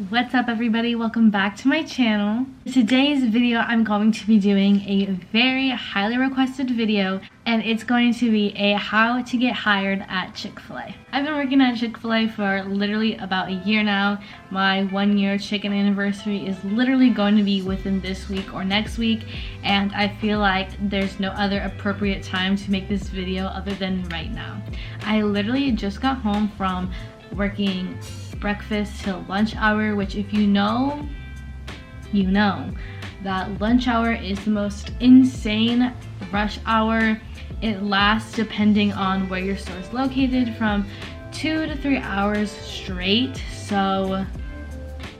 What's up everybody, welcome back to my channel. In today's video I'm going to be doing a very highly requested video, and it's going to be a how to get hired at Chick-Fil-A. I've been working at Chick-Fil-A for literally about a year now. My 1-year chicken anniversary is literally going to be within this week or next week, and I feel like there's no other appropriate time to make this video other than right now. I literally just got home from working breakfast till lunch hour, which if you know, you know that lunch hour is the most insane rush hour. It lasts, depending on where your store is located, from 2 to 3 hours straight. So,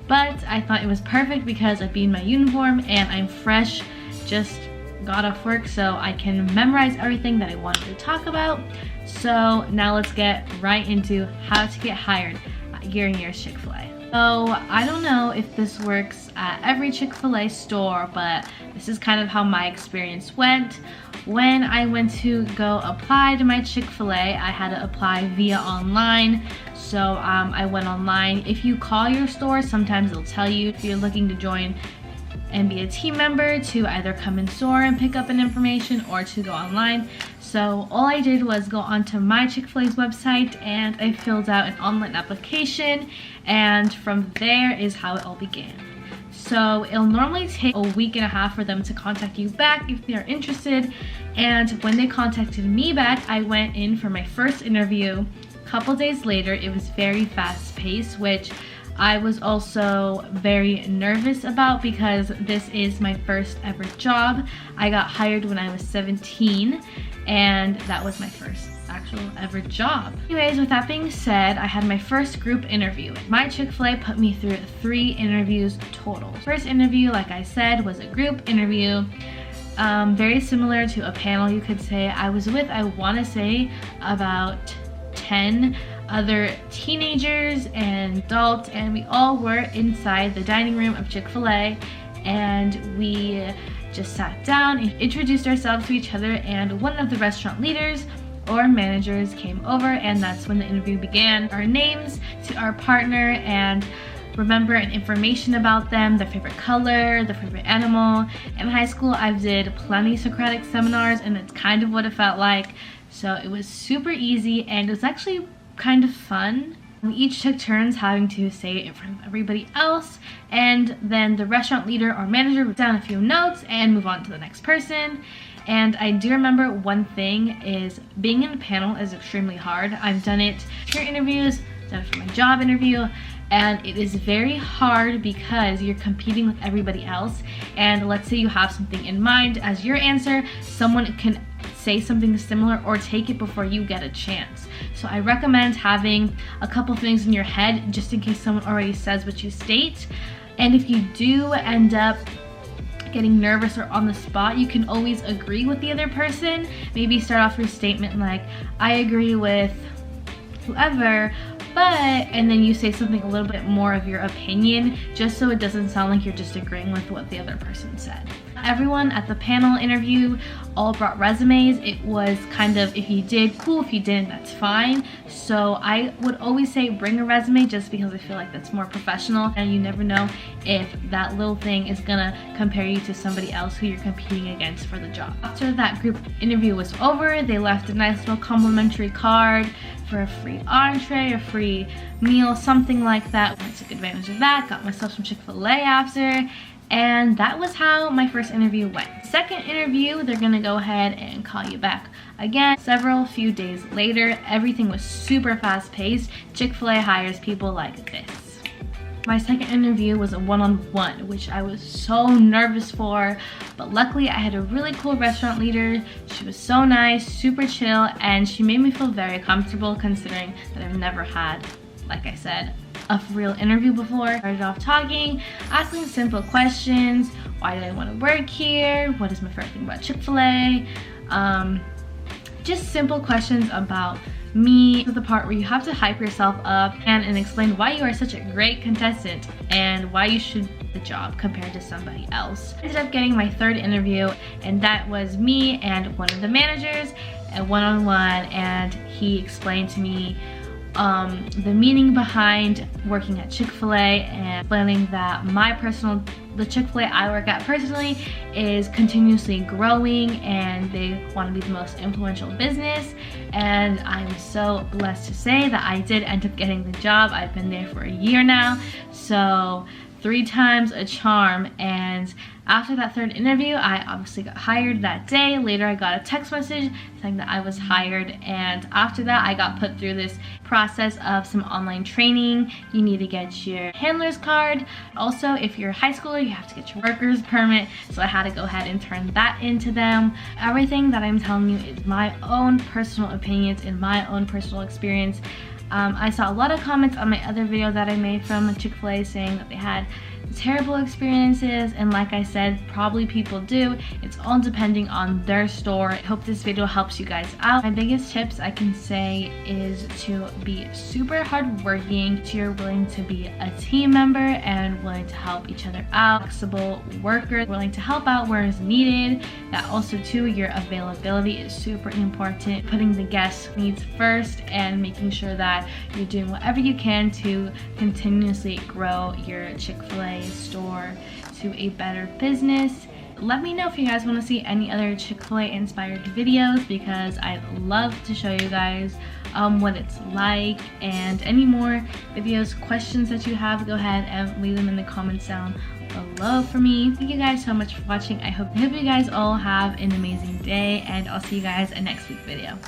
but I thought it was perfect because I'd be in my uniform and I'm fresh, just got off work, so I can memorize everything that I wanted to talk about. So now let's get right into how to get hired at your nearest Chick-Fil-A. So I don't know if this works at every Chick-Fil-A store, but this is kind of how my experience went. When I went to go apply to my Chick-Fil-A, I had to apply via online. So I went online. If you call your store, sometimes it'll tell you if you're looking to join and be a team member, to either come in store and pick up an information or to go online. So all I did was go onto my Chick-fil-A's website and I filled out an online application, and from there is how it all began. So it'll normally take a week and a half for them to contact you back if they're interested, and when they contacted me back, I went in for my first interview. A couple days later, it was very fast paced, which I was also very nervous about because this is my first ever job. I got hired when I was 17, and that was my first actual ever job. Anyways, with that being said, I had my first group interview. My Chick-fil-A put me through 3 interviews total. First interview, like I said, was a group interview. Very similar to a panel, you could say. I was with, I want to say, about 10 other teenagers and adults, and we all were inside the dining room of Chick-fil-A, and we just sat down and introduced ourselves to each other, and one of the restaurant leaders or managers came over, and that's when the interview began. Our names to our partner, and remember and information about them, their favorite color, their favorite animal. In high school I did plenty of Socratic seminars, and it's kind of what it felt like. So it was super easy, and it was actually kind of fun. We each took turns having to say it in front of everybody else, and then the restaurant leader or manager wrote down a few notes and move on to the next person. And I do remember one thing is being in a panel is extremely hard. I've done it for interviews, done it for my job interview, and it is very hard because you're competing with everybody else, and let's say you have something in mind as your answer, someone can say something similar or take it before you get a chance. So I recommend having a couple things in your head just in case someone already says what you state. And if you do end up getting nervous or on the spot, you can always agree with the other person. Maybe start off your statement like, I agree with whoever, but, and then you say something a little bit more of your opinion, just so it doesn't sound like you're just agreeing with what the other person said. Everyone at the panel interview all brought resumes. It was kind of, if you did, cool. If you didn't, that's fine. So I would always say bring a resume, just because I feel like that's more professional, and you never know if that little thing is gonna compare you to somebody else who you're competing against for the job. After that group interview was over, they left a nice little complimentary card for a free entree, a free meal, something like that. I took advantage of that, got myself some Chick-fil-A after, and that was how my first interview went. Second interview, they're gonna go ahead and call you back again. Few days later, everything was super fast paced. Chick-fil-A hires people like this. My second interview was a one-on-one, which I was so nervous for, but luckily I had a really cool restaurant leader. She was so nice, super chill, and she made me feel very comfortable considering that I've never had, like I said, a real interview before. I started off talking, asking simple questions. Why do I want to work here? What is my favorite thing about Chick-fil-A? Just simple questions about me. The part where you have to hype yourself up and explain why you are such a great contestant and why you should the job compared to somebody else. I ended up getting my third interview, and that was me and one of the managers, a one-on-one, and he explained to me the meaning behind working at Chick-Fil-A, and explaining that the Chick-Fil-A I work at personally is continuously growing and they want to be the most influential business. And I'm so blessed to say that I did end up getting the job. I've been there for a year now, so 3 times a charm. And after that 3rd interview, I obviously got hired that day. Later I got a text message saying that I was hired, and after that I got put through this process of some online training. You need to get your handler's card. Also, if you're a high schooler, you have to get your worker's permit, so I had to go ahead and turn that into them. Everything that I'm telling you is my own personal opinions and my own personal experience. I saw a lot of comments on my other video that I made from Chick-fil-A saying that they had terrible experiences, and like I said, probably people do. It's all depending on their store. I hope this video helps you guys out. My biggest tips I can say is to be super hardworking, you're willing to be a team member and willing to help each other out, flexible worker, willing to help out where is needed. That also too, your availability is super important, putting the guest needs first and making sure that you're doing whatever you can to continuously grow your Chick-fil-A store to a better business. Let me know if you guys want to see any other Chick-fil-A inspired videos, because I'd love to show you guys what it's like, and any more videos, questions that you have, go ahead and leave them in the comments down below for me. Thank you guys so much for watching. I hope you guys all have an amazing day, and I'll see you guys in next week's video.